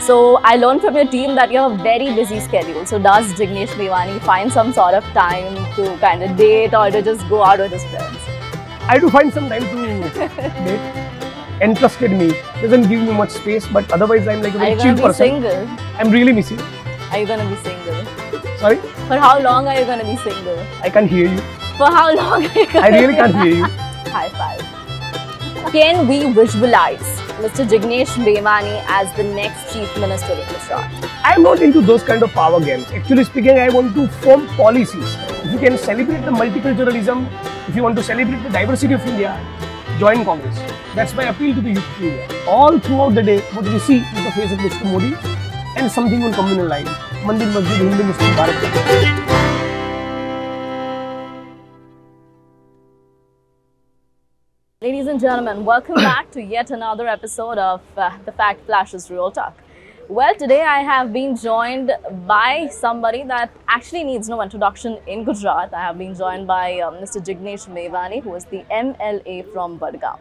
So I learned from your team that you have a very busy schedule. So does Jignesh Mevani find some sort of time to kind of date or to just go out with his friends? I do find some time to date. Entrusted me doesn't give me much space, but otherwise I'm like a very chill person. Are you going to be single? I'm really missing. Are you going to be single? Sorry? For how long are you going to be single? I can't hear you. For how long are you going I really can't hear you. High five. Can we visualize Mr. Jignesh Mevani as the next Chief Minister of Gujarat? I'm not into those kind of power games. Actually speaking, I want to form policies. If you can celebrate the multiculturalism, if you want to celebrate the diversity of India, join Congress. That's my appeal to the youth of India. All throughout the day, what we see is the face of Mr. Modi and something on communal line. Mandir, Masjid, Hindu, Muslim, Bharat. Ladies and gentlemen, welcome back to yet another episode of The Fact Flashes Real Talk. Well, today I have been joined by somebody that actually needs no introduction in Gujarat. I have been joined by Mr. Jignesh Mevani, who is the MLA from Budgam.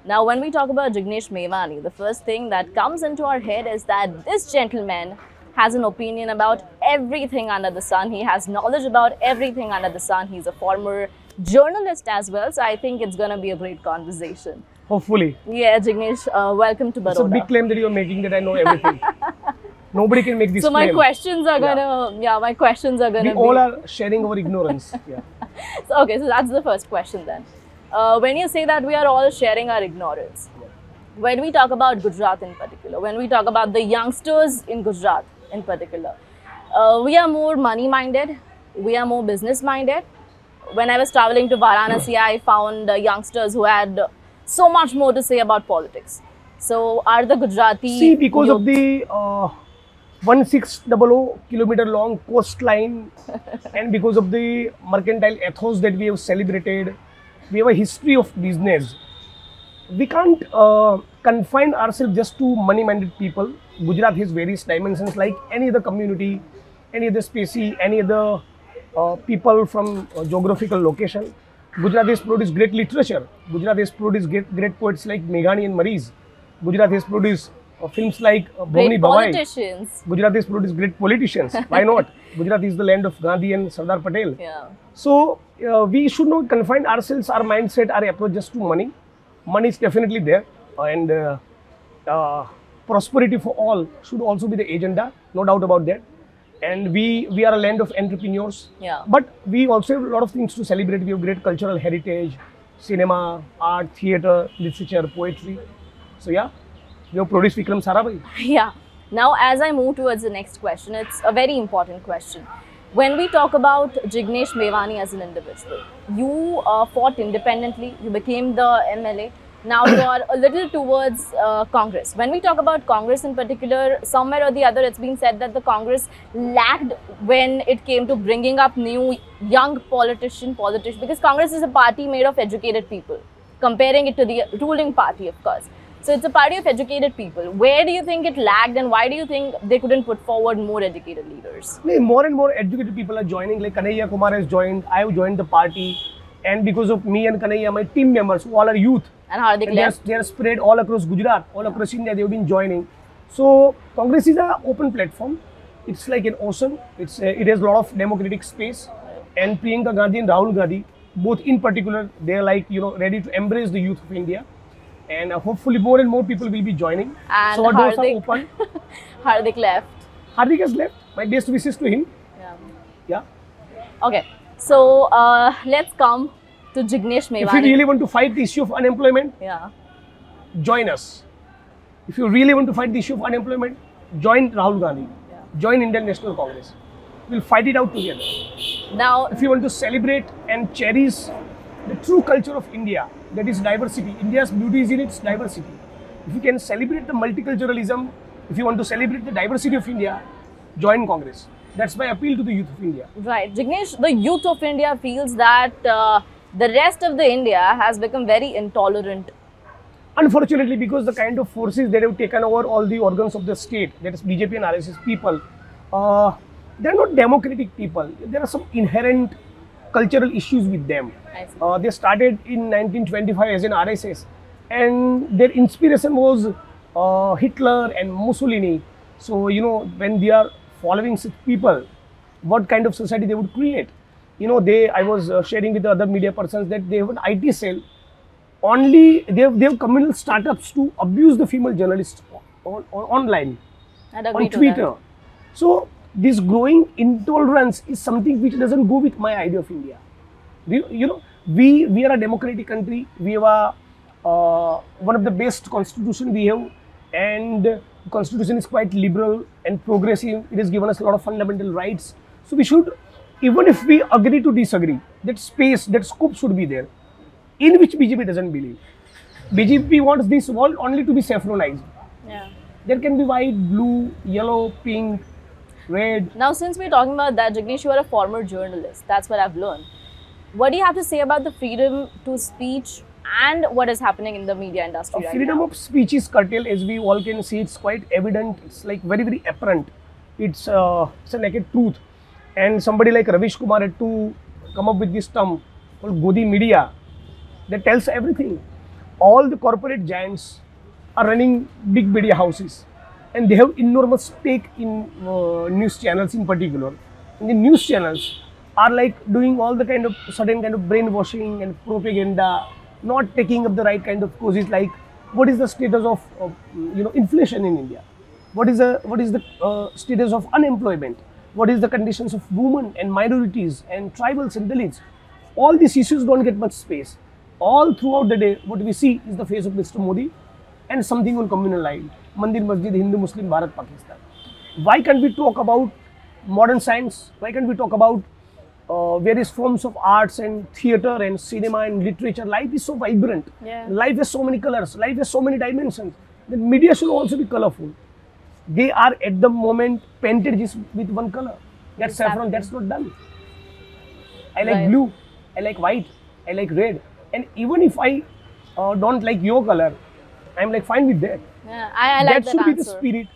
Now, when we talk about Jignesh Mevani, the first thing that comes into our head is that this gentleman has an opinion about everything under the sun. He has knowledge about everything under the sun. He's a former journalist as well, so I think it's going to be a great conversation. Hopefully. Yeah, Jignesh, welcome to Baroda. It's a big claim that you're making that I know everything. Nobody can make this claim. So my questions are my questions are gonna we all are sharing our ignorance. Yeah. So, okay, so that's the first question then. When you say that we are all sharing our ignorance, when we talk about Gujarat in particular, when we talk about the youngsters in Gujarat in particular, we are more money-minded, we are more business-minded. When I was traveling to Varanasi, I found youngsters who had so much more to say about politics. So, are the Gujarati... See, because of the 1600 kilometer long coastline and because of the mercantile ethos that we have celebrated, we have a history of business. We can't confine ourselves just to money-minded people. Gujarat has various dimensions like any other community, any other species, any other people from geographical location. Gujarat has produced great literature. Gujarat has produced great poets like Meghani and Marise. Gujarat has produced films like Bhavani Bhavai. Politicians. Gujarat has produced great politicians. Why not? Gujarat is the land of Gandhi and Sardar Patel. Yeah. So we should not confine ourselves, our mindset, our approach just to money. Money is definitely there, and prosperity for all should also be the agenda. No doubt about that. And we are a land of entrepreneurs. Yeah. But we also have a lot of things to celebrate. We have great cultural heritage, cinema, art, theatre, literature, poetry. So yeah, we have produced Vikram Sarabhai. Yeah. Now, as I move towards the next question, it's a very important question. When we talk about Jignesh Mevani as an individual, you fought independently, you became the MLA. Now you are a little towards Congress. When we talk about Congress in particular, somewhere or the other, it's been said that the Congress lagged when it came to bringing up new young politicians, because Congress is a party made of educated people, comparing it to the ruling party, of course. So it's a party of educated people. Where do you think it lagged, and why do you think they couldn't put forward more educated leaders? More and more educated people are joining. Like Kanhaiya Kumar has joined. I have joined the party, and because of me and Kanhaiya, my team members who all are youth, and Hardik left. They are spread all across Gujarat, all across India. They have been joining. So Congress is an open platform. It's like an ocean. It has a lot of democratic space. And Priyanka Gandhi and Rahul Gandhi, both in particular, they are like ready to embrace the youth of India. And hopefully more and more people will be joining. And so our doors are open. Hardik left. Hardik has left. My best wishes to him. Yeah. Okay. So let's come to Jignesh Mevani. If you really want to fight the issue of unemployment, join us. If you really want to fight the issue of unemployment, join Rahul Gandhi. Join Indian National Congress. We'll fight it out together. Now, if you want to celebrate and cherish the true culture of India, that is diversity. India's beauty is in its diversity. If you can celebrate the multiculturalism, if you want to celebrate the diversity of India, join Congress. That's my appeal to the youth of India. Right. Jignesh, the youth of India feels that the rest of the India has become very intolerant. Unfortunately, because the kind of forces that have taken over all the organs of the state, that is BJP and RSS people, they are not democratic people. There are some inherent cultural issues with them. They started in 1925 as an RSS, and their inspiration was Hitler and Mussolini. So, when they are following such people, what kind of society they would create? I was sharing with the other media persons that they have an IT cell. Only they have communal startups to abuse the female journalists online, I'd agree on to Twitter. that. So this growing intolerance is something which doesn't go with my idea of India. We are a democratic country. We have one of the best constitution we have, and the constitution is quite liberal and progressive. It has given us a lot of fundamental rights. So we should, even if we agree to disagree, that space, that scope should be there, in which BJP doesn't believe. BJP wants this world only to be saffronized. Yeah. There can be white, blue, yellow, pink, red. Now, since we're talking about that, Jignesh, you are a former journalist. That's what I've learned. What do you have to say about the freedom to speech and what is happening in the media industry right Freedom now? of speech is curtailed, as we all can see. It's quite evident. It's like very, very apparent. It's a naked truth. And somebody like Ravish Kumar had to come up with this term called Godi media that tells everything. All the corporate giants are running big media houses, and they have enormous stake in news channels in particular. And the news channels are like doing all the kind of certain kind of brainwashing and propaganda, not taking up the right kind of causes, like what is the status of inflation in India, what is the status of unemployment, what is the conditions of women and minorities and tribals and Dalits. All these issues don't get much space. All throughout the day, what we see is the face of Mr. Modi and something on communal life, Mandir, Masjid, Hindu, Muslim, Bharat, Pakistan. Why can't we talk about modern science? Why can't we talk about various forms of arts and theatre and cinema and literature? Life is so vibrant. Yeah. Life has so many colors. Life has so many dimensions. The media should also be colorful. They are at the moment painted just with one color. That's saffron. That's not done. I like blue. I like white. I like red. And even if I don't like your color, I'm like fine with that. Yeah, I like that should be the answer. spirit.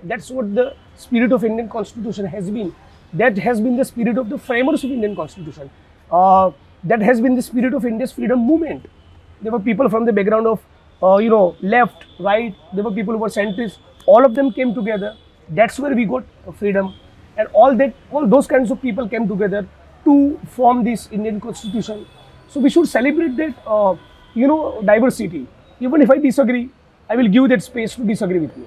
That's what the spirit of Indian Constitution has been. That has been the spirit of the framers of Indian Constitution. That has been the spirit of India's freedom movement. There were people from the background of, left, right. There were people who were centrists. All of them came together. That's where we got freedom. And all those kinds of people came together to form this Indian Constitution. So we should celebrate that, diversity. Even if I disagree, I will give that space to disagree with you.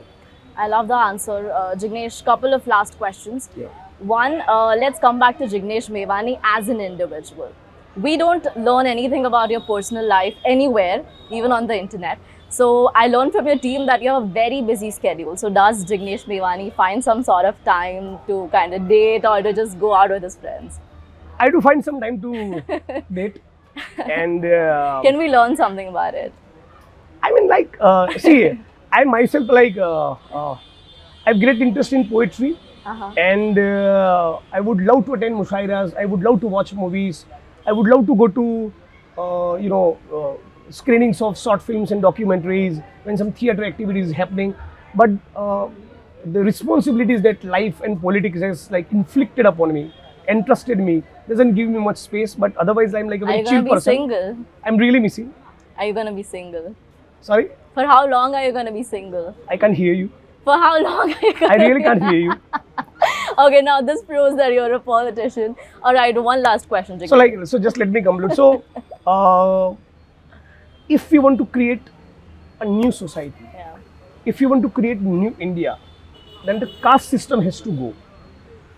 I love the answer. Jignesh, couple of last questions. Yeah. One, let's come back to Jignesh Mevani as an individual. We don't learn anything about your personal life anywhere, even on the internet. So I learned from your team that you have a very busy schedule. So does Jignesh Mevani find some sort of time to kind of date or to just go out with his friends? I do find some time to date. And can we learn something about it? I mean, like, see, I myself, like, I have great interest in poetry. And I would love to attend mushairas. I would love to watch movies. I would love to go to, screenings of short films and documentaries when some theatre activity is happening. But the responsibilities that life and politics has like inflicted upon me, entrusted me, doesn't give me much space. But otherwise, I'm like a very chill person. Are you going to be single? I'm really missing. Are you going to be single? Sorry? For how long are you going to be single? I can't hear you. For how long are you going I really can't hear you. Okay, now this proves that you're a politician. All right, one last question, Jignesh. So just let me conclude. So, if we want to create a new society, if you want to create new India, then the caste system has to go.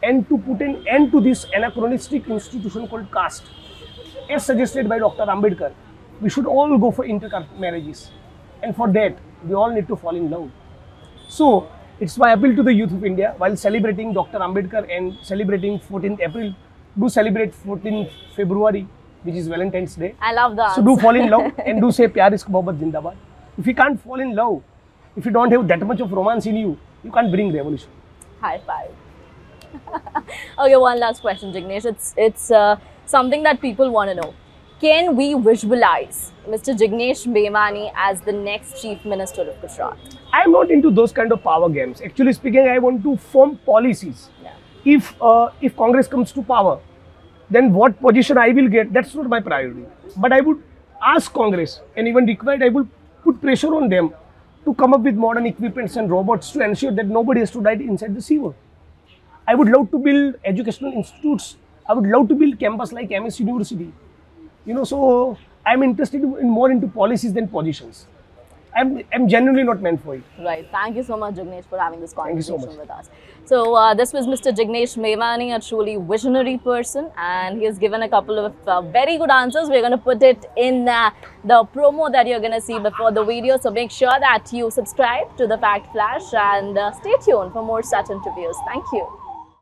And to put an end to this anachronistic institution called caste, as suggested by Dr. Ambedkar, we should all go for intercaste marriages. And for that, we all need to fall in love. So, it's my appeal to the youth of India, while celebrating Dr. Ambedkar and celebrating 14th April, do celebrate 14th February, which is Valentine's Day. I love that. So do fall in love and do say Pyar Ishq Mohabbat Zindabad. If you can't fall in love, if you don't have that much of romance in you, you can't bring revolution. High five. Okay, one last question, Jignesh. It's something that people want to know. Can we visualize Mr. Jignesh Mevani as the next Chief Minister of Gujarat? I am not into those kind of power games. Actually speaking, I want to form policies. Yeah. If Congress comes to power, then what position I will get, that's not my priority. But I would ask Congress, and even required, I will put pressure on them to come up with modern equipments and robots to ensure that nobody has to die inside the sewer. I would love to build educational institutes. I would love to build campus like MS University. So I'm interested in more into policies than positions. I'm genuinely not meant for it. Right. Thank you so much, Jignesh, for having this conversation with us. So this was Mr. Jignesh Mevani, a truly visionary person, and he has given a couple of very good answers. We're going to put it in the promo that you're going to see before the video. So make sure that you subscribe to the Fact Flash and stay tuned for more such interviews. Thank you.